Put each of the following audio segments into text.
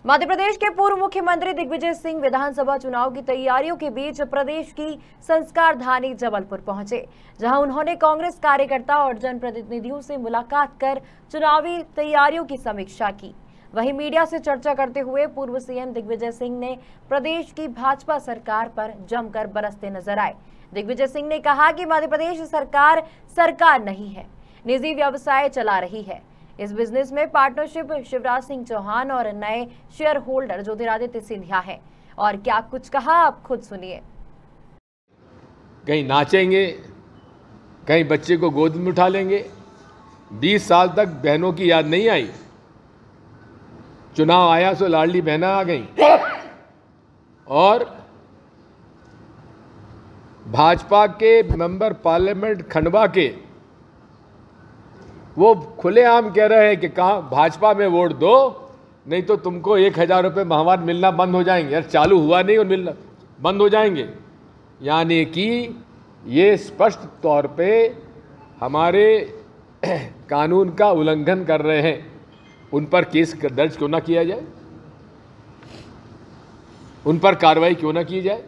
मध्य प्रदेश के पूर्व मुख्यमंत्री दिग्विजय सिंह विधानसभा चुनाव की तैयारियों के बीच प्रदेश की संस्कार धानी जबलपुर पहुंचे, जहां उन्होंने कांग्रेस कार्यकर्ता और जनप्रतिनिधियों से मुलाकात कर चुनावी तैयारियों की समीक्षा की। वहीं मीडिया से चर्चा करते हुए पूर्व सीएम दिग्विजय सिंह ने प्रदेश की भाजपा सरकार पर जमकर बरसते नजर आए। दिग्विजय सिंह ने कहा कि मध्य प्रदेश सरकार नहीं है, निजी व्यवसाय चला रही है। इस बिजनेस में पार्टनरशिप शिवराज सिंह चौहान और नए शेयर होल्डर ज्योतिरादित्य सिंधिया है। और क्या कुछ कहा, आप खुद सुनिए। कहीं नाचेंगे, कहीं बच्चे को गोद में उठा लेंगे। 20 साल तक बहनों की याद नहीं आई। चुनाव आया तो लाडली बहना आ गई और भाजपा के मेंबर पार्लियामेंट खंडवा के वो खुलेआम कह रहे हैं कि कहाँ भाजपा में वोट दो, नहीं तो तुमको 1000 रुपये माहवार मिलना बंद हो जाएंगे। यार चालू हुआ नहीं और मिलना बंद हो जाएंगे, यानी कि ये स्पष्ट तौर पे हमारे कानून का उल्लंघन कर रहे हैं। उन पर केस दर्ज क्यों ना किया जाए, उन पर कार्रवाई क्यों ना की जाए।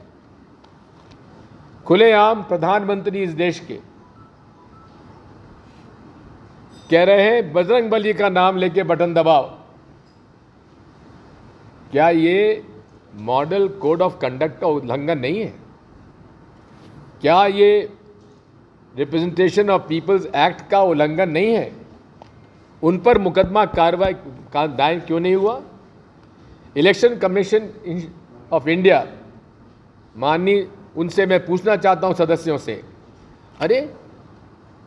खुलेआम प्रधानमंत्री इस देश के कह रहे हैं बजरंगबली का नाम लेके बटन दबाओ। क्या ये मॉडल कोड ऑफ कंडक्ट का उल्लंघन नहीं है? क्या ये रिप्रेजेंटेशन ऑफ पीपल्स एक्ट का उल्लंघन नहीं है? उन पर मुकदमा कार्रवाई का दायर क्यों नहीं हुआ? इलेक्शन कमीशन ऑफ इंडिया माननीय, उनसे मैं पूछना चाहता हूं सदस्यों से, अरे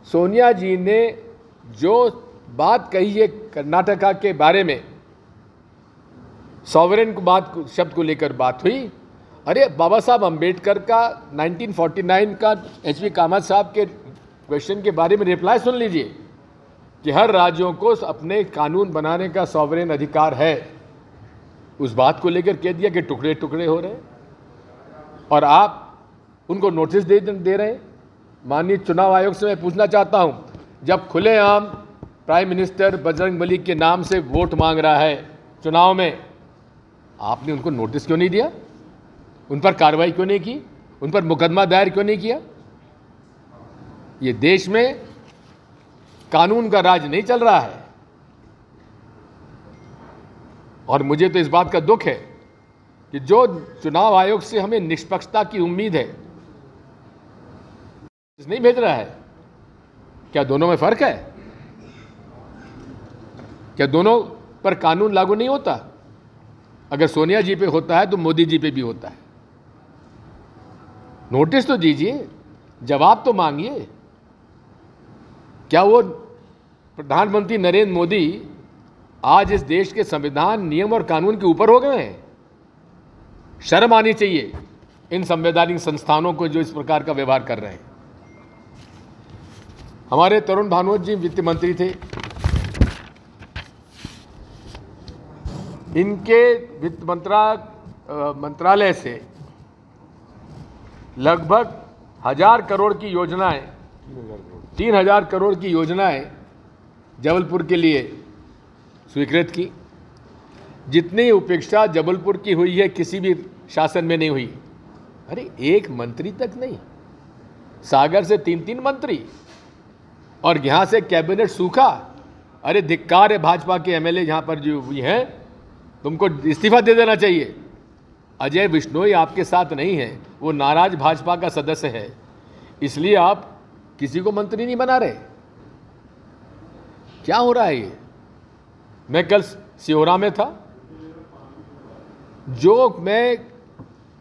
सोनिया जी ने जो बात कही है कर्नाटका के बारे में, सॉवरेन को बात शब्द को लेकर बात हुई। अरे बाबा साहब अंबेडकर का 1949 का एच.वी. कामत साहब के क्वेश्चन के बारे में रिप्लाई सुन लीजिए कि हर राज्यों को अपने कानून बनाने का सॉवरेन अधिकार है। उस बात को लेकर कह दिया कि टुकड़े टुकड़े हो रहे हैं और आप उनको नोटिस दे रहे हैं। माननीय चुनाव आयोग से मैं पूछना चाहता हूं, जब खुलेआम प्राइम मिनिस्टर बजरंगबली के नाम से वोट मांग रहा है चुनाव में, आपने उनको नोटिस क्यों नहीं दिया? उन पर कार्रवाई क्यों नहीं की? उन पर मुकदमा दायर क्यों नहीं किया? ये देश में कानून का राज नहीं चल रहा है। और मुझे तो इस बात का दुख है कि जो चुनाव आयोग से हमें निष्पक्षता की उम्मीद है, नहीं भेज रहा है। क्या दोनों में फर्क है? क्या दोनों पर कानून लागू नहीं होता? अगर सोनिया जी पे होता है तो मोदी जी पे भी होता है। नोटिस तो दीजिए, जवाब तो मांगिए। क्या वो प्रधानमंत्री नरेंद्र मोदी आज इस देश के संविधान, नियम और कानून के ऊपर हो गए हैं? शर्म आनी चाहिए इन संवैधानिक संस्थानों को जो इस प्रकार का व्यवहार कर रहे हैं। हमारे तरुण भानोत जी वित्त मंत्री थे, इनके वित्त मंत्रालय से लगभग 1000 करोड़ की योजनाएं, 3000 करोड़ की योजनाएं जबलपुर के लिए स्वीकृत की। जितनी उपेक्षा जबलपुर की हुई है किसी भी शासन में नहीं हुई। अरे एक मंत्री तक नहीं, सागर से 3 मंत्री और यहां से कैबिनेट सूखा। अरे धिक्कार है भाजपा के एमएलए यहां पर जो हुई हैं, तुमको इस्तीफा दे देना चाहिए। अजय बिश्नोई आपके साथ नहीं है, वो नाराज भाजपा का सदस्य है, इसलिए आप किसी को मंत्री नहीं बना रहे। क्या हो रहा है ये? मैं कल सिहोरा में था, जो मैं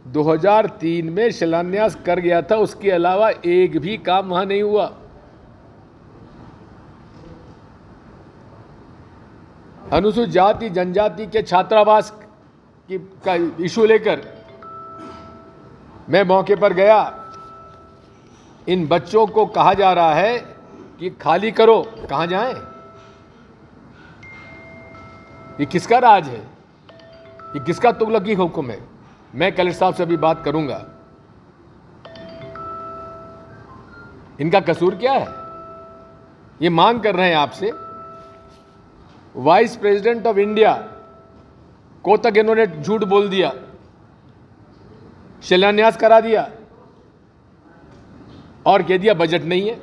2003 में शिलान्यास कर गया था, उसके अलावा एक भी काम वहां नहीं हुआ। अनुसूचित जाति जनजाति के छात्रावास का इशू लेकर मैं मौके पर गया। इन बच्चों को कहा जा रहा है कि खाली करो, कहां जाएं? ये किसका राज है? ये किसका तुगलकी हुक्म है? मैं कलेक्टर साहब से अभी बात करूंगा। इनका कसूर क्या है? ये मांग कर रहे हैं आपसे। वाइस प्रेसिडेंट ऑफ इंडिया को तक इन्होंने झूठ बोल दिया, शिलान्यास करा दिया और कह दिया बजट नहीं है।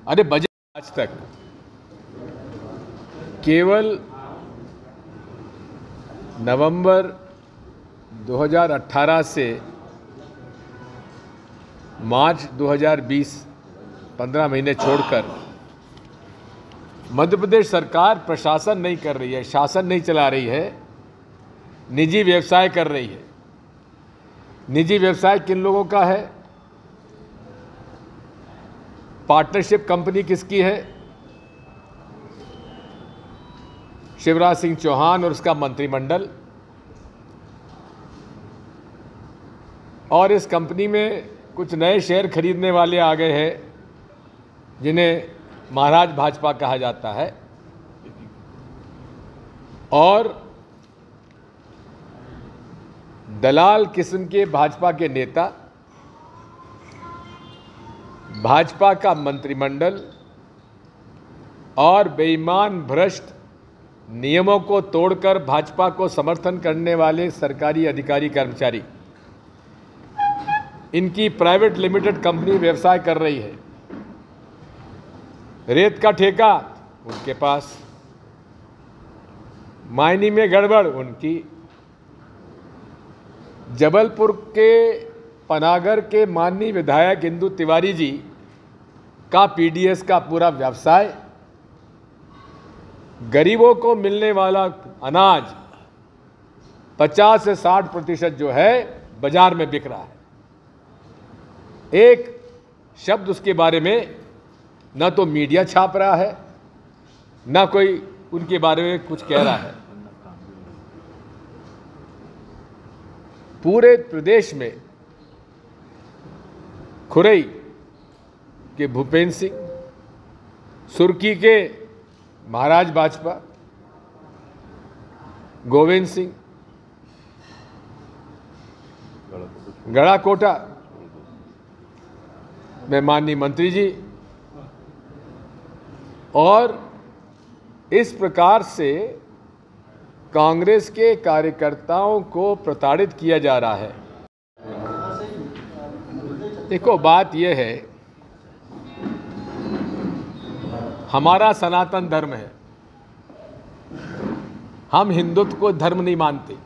अरे बजट आज तक केवल नवंबर 2018 से मार्च 2020 15 महीने छोड़कर मध्य प्रदेश सरकार प्रशासन नहीं कर रही है, शासन नहीं चला रही है, निजी व्यवसाय कर रही है। निजी व्यवसाय किन लोगों का है? पार्टनरशिप कंपनी किसकी है? शिवराज सिंह चौहान और उसका मंत्रिमंडल। और इस कंपनी में कुछ नए शेयर खरीदने वाले आ गए हैं जिन्हें महाराज भाजपा कहा जाता है, और दलाल किस्म के भाजपा के नेता, भाजपा का मंत्रिमंडल और बेईमान भ्रष्ट नियमों को तोड़कर भाजपा को समर्थन करने वाले सरकारी अधिकारी कर्मचारी, इनकी प्राइवेट लिमिटेड कंपनी व्यवसाय कर रही है। रेत का ठेका उनके पास, मायनी में गड़बड़ उनकी। जबलपुर के पनागर के माननीय विधायक इंदु तिवारी जी का पीडीएस का पूरा व्यवसाय, गरीबों को मिलने वाला अनाज 50 से 60% जो है बाजार में बिक रहा है। एक शब्द उसके बारे में न तो मीडिया छाप रहा है, न कोई उनके बारे में कुछ कह रहा है। पूरे प्रदेश में खुरई के भूपेंद्र सिंह, सुर्खी के महाराज भाजपा, गोविंद सिंह, गड़ाकोटा में माननीय मंत्री जी, और इस प्रकार से कांग्रेस के कार्यकर्ताओं को प्रताड़ित किया जा रहा है। देखो, बात यह है, हमारा सनातन धर्म है, हम हिंदुत्व को धर्म नहीं मानते।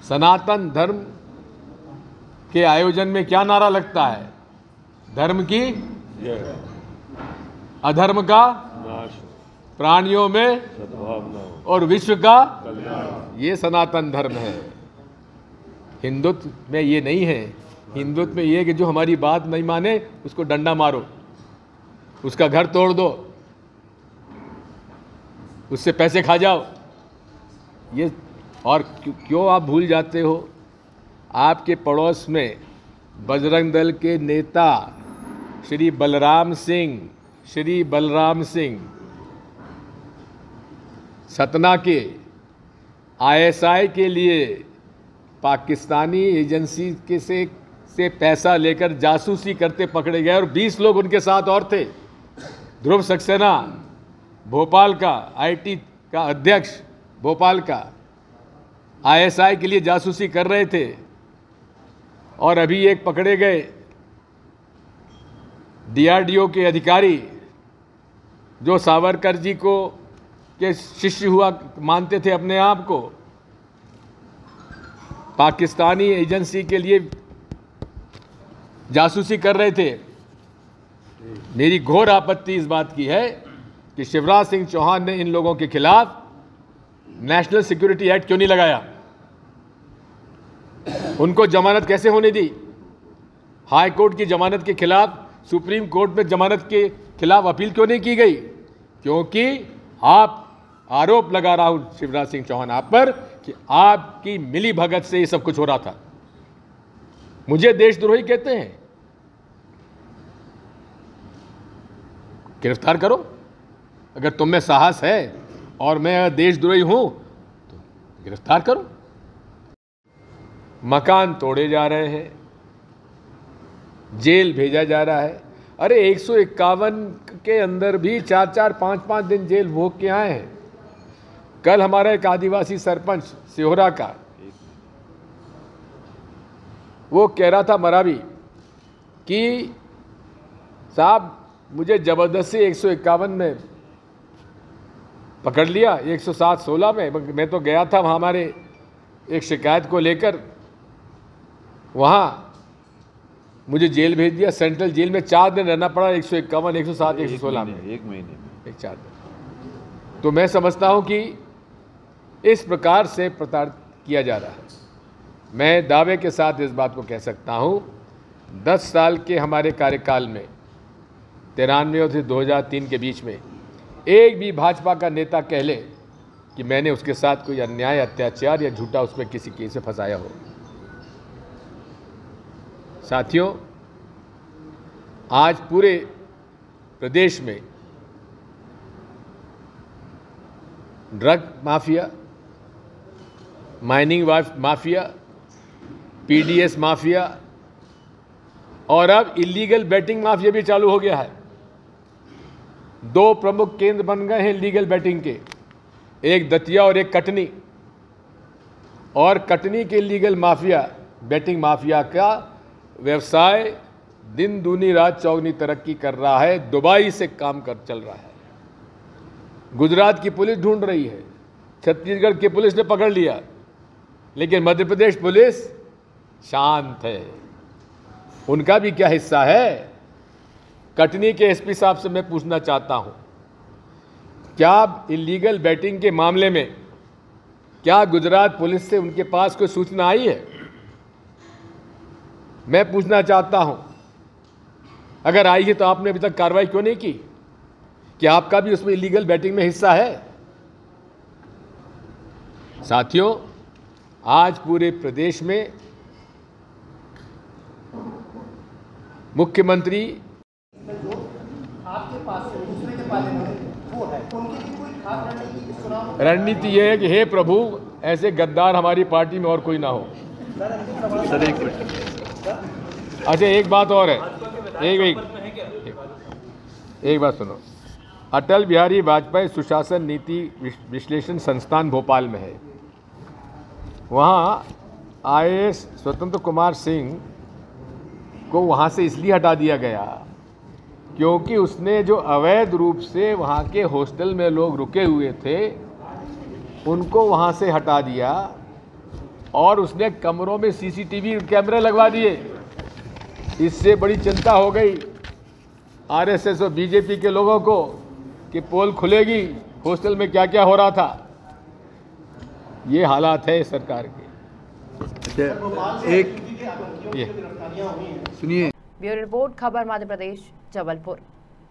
सनातन धर्म के आयोजन में क्या नारा लगता है? धर्म की अधर्म का प्राणियों में और विश्व का, ये सनातन धर्म है। हिंदुत्व में ये नहीं है। हिंदुत्व में ये कि जो हमारी बात नहीं माने उसको डंडा मारो, उसका घर तोड़ दो, उससे पैसे खा जाओ। ये और क्यों आप भूल जाते हो? आपके पड़ोस में बजरंग दल के नेता श्री बलराम सिंह सतना के आईएसआई के लिए पाकिस्तानी एजेंसी के से पैसा लेकर जासूसी करते पकड़े गए, और 20 लोग उनके साथ और थे। ध्रुव सक्सेना, भोपाल का आईटी का अध्यक्ष, भोपाल का, आईएसआई के लिए जासूसी कर रहे थे, और अभी एक पकड़े गए डीआरडीओ के अधिकारी जो सावरकर जी को के शिष्य हुआ मानते थे अपने आप को, पाकिस्तानी एजेंसी के लिए जासूसी कर रहे थे। मेरी घोर आपत्ति इस बात की है कि शिवराज सिंह चौहान ने इन लोगों के खिलाफ नेशनल सिक्योरिटी एक्ट क्यों नहीं लगाया? उनको जमानत कैसे होने दी? हाई कोर्ट की जमानत के खिलाफ सुप्रीम कोर्ट में जमानत के खिलाफ अपील क्यों नहीं की गई? क्योंकि आप आरोप लगा रहा हूं शिवराज सिंह चौहान आप पर कि आपकी मिली भगत से ये सब कुछ हो रहा था। मुझे देशद्रोही कहते हैं, गिरफ्तार करो अगर तुम में साहस है, और मैं देशद्रोही हूं तो गिरफ्तार करो। मकान तोड़े जा रहे हैं, जेल भेजा जा रहा है। अरे 151 के अंदर भी 4-4, 5-5 दिन जेल भोग के आए हैं। कल हमारा एक आदिवासी सरपंच सिहोरा का वो कह रहा था मरावी कि साहब मुझे ज़बरदस्ती 151 में पकड़ लिया, 107-16 में। मैं तो गया था वहाँ हमारे एक शिकायत को लेकर, वहाँ मुझे जेल भेज दिया, सेंट्रल जेल में 4 दिन रहना पड़ा, 151, 107, 116 में, 1 महीने, 4 दिन। तो मैं समझता हूँ कि इस प्रकार से प्रताड़ित किया जा रहा है। मैं दावे के साथ इस बात को कह सकता हूँ, 10 साल के हमारे कार्यकाल में 93 और 2003 के बीच में एक भी भाजपा का नेता कह ले कि मैंने उसके साथ कोई अन्याय, अत्याचार या झूठा उसमें किसी केस से फंसाया हो। साथियों, आज पूरे प्रदेश में drug mafia, mining mafia, PDS mafia और अब इलीगल बेटिंग माफिया भी चालू हो गया है। 2 प्रमुख केंद्र बन गए हैं लीगल बेटिंग के, एक दतिया और एक कटनी। और कटनी के लीगल माफिया, बेटिंग माफिया का व्यवसाय दिन दूनी रात चौगनी तरक्की कर रहा है, दुबई से काम कर चल रहा है। गुजरात की पुलिस ढूंढ रही है, छत्तीसगढ़ की पुलिस ने पकड़ लिया, लेकिन मध्य प्रदेश पुलिस शांत है। उनका भी क्या हिस्सा है? कटनी के एसपी साहब से मैं पूछना चाहता हूं, क्या इलीगल बेटिंग के मामले में क्या गुजरात पुलिस से उनके पास कोई सूचना आई है? मैं पूछना चाहता हूं, अगर आई है तो आपने अभी तक कार्रवाई क्यों नहीं की? क्या आपका भी उसमें इलीगल बेटिंग में हिस्सा है? साथियों, आज पूरे प्रदेश में मुख्यमंत्री आपके पास से दूसरे के बारे में वो है, उनकी भी कोई खास रणनीति? रणनीति यह है कि हे प्रभु, ऐसे गद्दार हमारी पार्टी में और कोई ना हो। सर एक मिनट। अच्छा, एक बात और है, एक बात सुनो। अटल बिहारी वाजपेयी सुशासन नीति विश्लेषण संस्थान भोपाल में है। वहाँ IAS स्वतंत्र कुमार सिंह को वहाँ से इसलिए हटा दिया गया क्योंकि उसने जो अवैध रूप से वहाँ के हॉस्टल में लोग रुके हुए थे उनको वहाँ से हटा दिया और उसने कमरों में CCTV कैमरे लगवा दिए। इससे बड़ी चिंता हो गई RSS और BJP के लोगों को कि पोल खुलेगी, हॉस्टल में क्या क्या हो रहा था। ये हालात है सरकार के। एक ये सुनिए। ब्यूरो रिपोर्ट, खबर मध्य प्रदेश, जबलपुर।